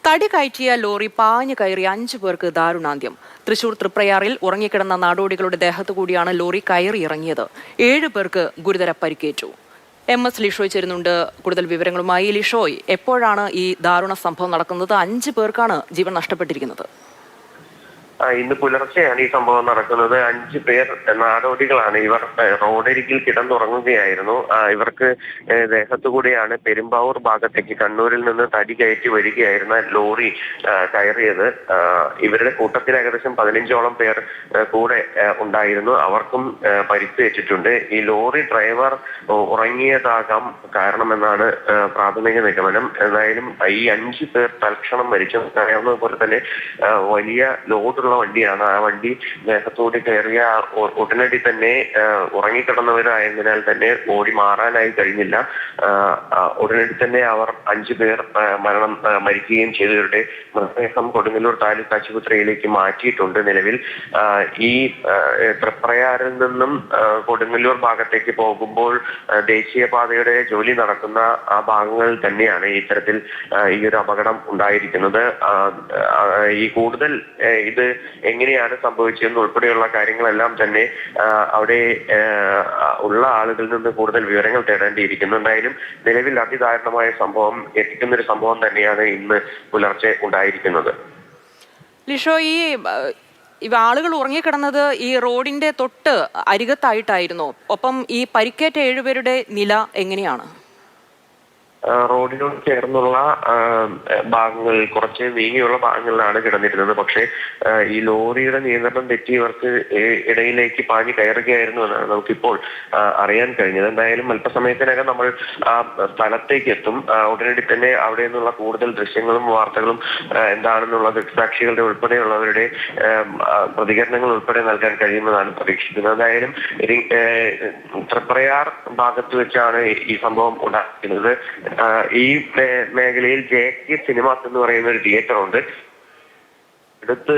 തടി കയറ്റിയ ലോറി പാഞ്ഞു കയറി 5 പേർക്ക് ദാരുണാന്ത്യം. തൃശൂർ തൃപ്രയാറിൽ ഉറങ്ങിക്കിടന്ന നാടോടികളുടെ ദേഹത്തുകൂടിയാണ് ലോറി കയറി ഇറങ്ങിയത്. 7 പേർക്ക് ഗുരുതര പരിക്കേറ്റു. MS ലിഷോയ് ചേരുന്നുണ്ട് കൂടുതൽ വിവരങ്ങളുമായി. ലിഷോയ്, എപ്പോഴാണ് ഈ ദാരുണ സംഭവം നടക്കുന്നത്? 5 പേർക്കാണ് ജീവൻ നഷ്ടപ്പെട്ടിരിക്കുന്നത്. ഇന്ന് പുലർച്ചെയാണ് ഈ സംഭവം നടക്കുന്നത്. 5 പേർ നാടോടികളാണ്. ഇവർ റോഡരികിൽ കിടന്നുറങ്ങുകയായിരുന്നു. ഇവർക്ക് ദേഹത്തുകൂടിയാണ് പെരുമ്പാവൂർ ഭാഗത്തേക്ക് കണ്ണൂരിൽ നിന്ന് തടി കയറ്റി വരികയായിരുന്ന ലോറി കയറിയത്. ഇവരുടെ കൂട്ടത്തിൽ ഏകദേശം 15ഓളം പേർ കൂടെ ഉണ്ടായിരുന്നു. അവർക്കും പരിക്കേറ്റിട്ടുണ്ട്. ഈ ലോറി ഡ്രൈവർ ഉറങ്ങിയതാകാം കാരണമെന്നാണ് പ്രാഥമിക നിഗമനം. എന്തായാലും ഈ 5 പേർ തൽക്ഷണം മരിച്ചു. അറിയാവുന്നത് പോലെ തന്നെ വലിയ ലോഡ് വണ്ടിയാണ്. ആ വണ്ടി ദേഹത്തോട് കയറിയ ഉടനടി തന്നെ ഉറങ്ങിക്കിടന്നവരായതിനാൽ തന്നെ ഓടി മാറാനായി കഴിഞ്ഞില്ല. ഉടനടി തന്നെ അവർ 5 പേർ മരിക്കുകയും ചെയ്തവരുടെ മൃതദേഹം കൊടുങ്ങല്ലൂർ താലൂക്ക് ആശുപത്രിയിലേക്ക് മാറ്റിയിട്ടുണ്ട്. നിലവിൽ ഈ തൃപ്രയാറിൽ നിന്നും കൊടുങ്ങല്ലൂർ ഭാഗത്തേക്ക് പോകുമ്പോൾ ദേശീയപാതയുടെ ജോലി നടക്കുന്ന ആ ഭാഗങ്ങളിൽ തന്നെയാണ് ഇത്തരത്തിൽ ഈ ഒരു അപകടം ഉണ്ടായിരിക്കുന്നത്. ഈ കൂടുതൽ ഇത് എങ്ങനെയാണ് സംഭവിച്ചതെന്ന് ഉൾപ്പെടെയുള്ള കാര്യങ്ങളെല്ലാം തന്നെ അവിടെ ഉള്ള ആളുകളിൽ നിന്ന് കൂടുതൽ വിവരങ്ങൾ തേടേണ്ടിയിരിക്കുന്നു. എന്തായാലും നിലവിൽ അതിദാരുണമായ സംഭവം എത്തിക്കുന്ന ഒരു സംഭവം തന്നെയാണ് ഇന്ന് പുലർച്ചെ ഉണ്ടായിരിക്കുന്നത്. ലിഷോ, ഈ ആളുകൾ ഉറങ്ങിക്കിടന്നത് ഈ റോഡിന്റെ തൊട്ട് അരികത്തായിട്ടായിരുന്നു. ഒപ്പം ഈ പരിക്കേറ്റ 7 പേരുടെ നില എങ്ങനെയാണ്? റോഡിനോട് ചേർന്നുള്ള ഭാഗങ്ങളിൽ കുറച്ച് നീങ്ങിയുള്ള ഭാഗങ്ങളിലാണ് കിടന്നിരുന്നത്. പക്ഷേ ഈ ലോറിയുടെ നിയന്ത്രണം തെറ്റി ഇവർക്ക് ഇടയിലേക്ക് പാഞ്ഞു കയറുകയായിരുന്നു എന്നാണ് നമുക്കിപ്പോൾ അറിയാൻ കഴിഞ്ഞത്. എന്തായാലും അല്പസമയത്തിനകം നമ്മൾ ആ സ്ഥലത്തേക്ക് എത്തും. ഉടനടി തന്നെ അവിടെ നിന്നുള്ള കൂടുതൽ ദൃശ്യങ്ങളും വാർത്തകളും എന്താണെന്നുള്ള ദൃക്സാക്ഷികളുടെ ഉൾപ്പെടെയുള്ളവരുടെ പ്രതികരണങ്ങൾ ഉൾപ്പെടെ നൽകാൻ കഴിയുമെന്നാണ് പ്രതീക്ഷിക്കുന്നത്. എന്തായാലും തൃപ്രയാർ ഭാഗത്ത് വെച്ചാണ് ഈ സംഭവം ഉണ്ടാക്കുന്നത്. ഈ മേഖലയിൽ JK സിനിമാസ് എന്ന് പറയുന്ന ഒരു തിയേറ്റർ ഉണ്ട്. അടുത്ത്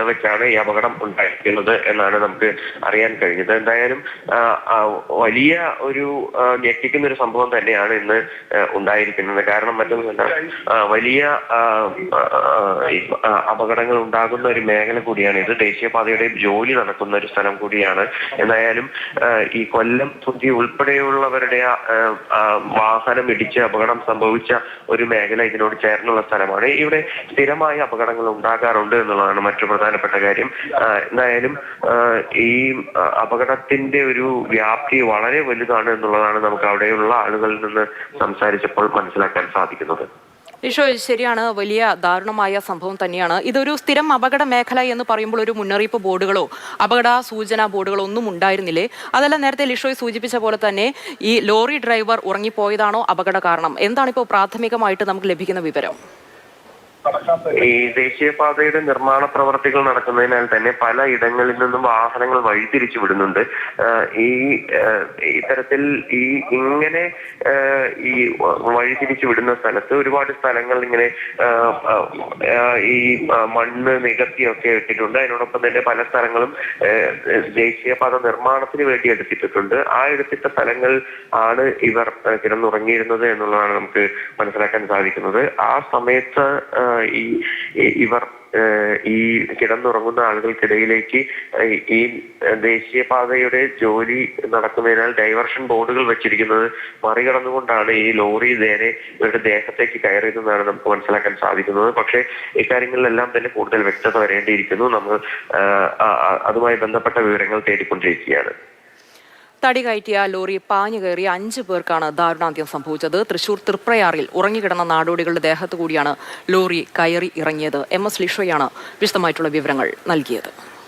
വെച്ചാണ് ഈ അപകടം ഉണ്ടായിരിക്കുന്നത് എന്നാണ് നമുക്ക് അറിയാൻ കഴിഞ്ഞത്. എന്തായാലും വലിയ ഒരു ഞെട്ടിക്കുന്ന ഒരു സംഭവം തന്നെയാണ് ഇന്ന് ഉണ്ടായിരിക്കുന്നത്. കാരണം മറ്റൊന്നുമല്ല, വലിയ അപകടങ്ങൾ ഉണ്ടാകുന്ന ഒരു മേഖല കൂടിയാണ് ഇത്. ദേശീയപാതയുടെ ജോലി നടക്കുന്ന ഒരു സ്ഥലം കൂടിയാണ്. എന്തായാലും ഈ കൊല്ലം സുധി ഉൾപ്പെടെയുള്ളവരുടെ വാഹനം ഇടിച്ച് അപകടം സംഭവിച്ച ഒരു മേഖല ഇതിനോട് ചേർന്നുള്ള സ്ഥലമാണ്. ഇവിടെ സ്ഥിരമായ അപകടങ്ങൾ ഉണ്ടാകാറുണ്ട് എന്നുള്ളതാണ് മറ്റു പ്രധാനപ്പെട്ട കാര്യം. എന്തായാലും ഈ അപകടത്തിന്റെ ഒരു വ്യാപ്തി വളരെ വലുതാണ് എന്നുള്ളതാണ് നമുക്ക് അവിടെയുള്ള ആളുകളിൽ നിന്ന് സംസാരിച്ചപ്പോൾ മനസ്സിലാക്കാൻ സാധിക്കുന്നത്. ലിഷോ, ശരിയാണ്, വലിയ ദാരുണമായ സംഭവം തന്നെയാണ്. ഇതൊരു സ്ഥിരം അപകട മേഖല എന്ന് പറയുമ്പോൾ ഒരു മുന്നറിയിപ്പ് ബോർഡുകളോ അപകട സൂചനാ ബോർഡുകളോ ഒന്നും ഉണ്ടായിരുന്നില്ലേ? അതല്ല, നേരത്തെ ലിഷോയ് സൂചിപ്പിച്ച പോലെ തന്നെ ഈ ലോറി ഡ്രൈവർ ഉറങ്ങിപ്പോയതാണോ അപകട കാരണം? എന്താണിപ്പോൾ പ്രാഥമികമായിട്ട് നമുക്ക് ലഭിക്കുന്ന വിവരം? ഈ ദേശീയപാതയുടെ നിർമ്മാണ പ്രവർത്തികൾ നടക്കുന്നതിനാൽ തന്നെ പല ഇടങ്ങളിൽ നിന്നും വാഹനങ്ങൾ വഴിതിരിച്ചു വിടുന്നുണ്ട്. ഇത്തരത്തിൽ ഇങ്ങനെ ഈ വഴിതിരിച്ചു വിടുന്ന സ്ഥലത്ത് ഒരുപാട് സ്ഥലങ്ങൾ ഇങ്ങനെ ഈ മണ്ണ് നികത്തിയൊക്കെ ഇട്ടിട്ടുണ്ട്. അതിനോടൊപ്പം തന്നെ പല സ്ഥലങ്ങളും ദേശീയപാത നിർമ്മാണത്തിന് വേണ്ടി എടുത്തിട്ടുണ്ട്. ആ എടുത്തിട്ട സ്ഥലങ്ങൾ ആണ് ഇവർ കിടന്നുറങ്ങിയിരുന്നത് എന്നുള്ളതാണ് നമുക്ക് മനസ്സിലാക്കാൻ സാധിക്കുന്നത്. ആ സമയത്ത് ഇവർ ഈ കിടന്നുറങ്ങുന്ന ആളുകൾക്കിടയിലേക്ക് ഈ ദേശീയപാതയുടെ ജോലി നടക്കുന്നതിനാൽ ഡൈവർഷൻ ബോർഡുകൾ വെച്ചിരിക്കുന്നത് മറികടന്നുകൊണ്ടാണ് ഈ ലോറി നേരെ ഇവരുടെ ദേഹത്തേക്ക് കയറിയതെന്നാണ് നമുക്ക് മനസ്സിലാക്കാൻ സാധിക്കുന്നത്. പക്ഷേ ഇക്കാര്യങ്ങളിലെല്ലാം തന്നെ കൂടുതൽ വ്യക്തത വരേണ്ടിയിരിക്കുന്നു. നമ്മൾ അതുമായി ബന്ധപ്പെട്ട വിവരങ്ങൾ തേടിക്കൊണ്ടിരിക്കുകയാണ്. തടി കയറ്റിയ ലോറി പാഞ്ഞു കയറി 5 പേർക്കാണ് ദാരുണാന്ത്യം സംഭവിച്ചത്. തൃശൂർ തൃപ്രയാറിൽ ഉറങ്ങിക്കിടന്ന നാടോടികളുടെ ദേഹത്തു കൂടിയാണ് ലോറി കയറി ഇറങ്ങിയത്. MS ലിഷോയാണ് വിശദമായിട്ടുള്ള വിവരങ്ങൾ നൽകിയത്.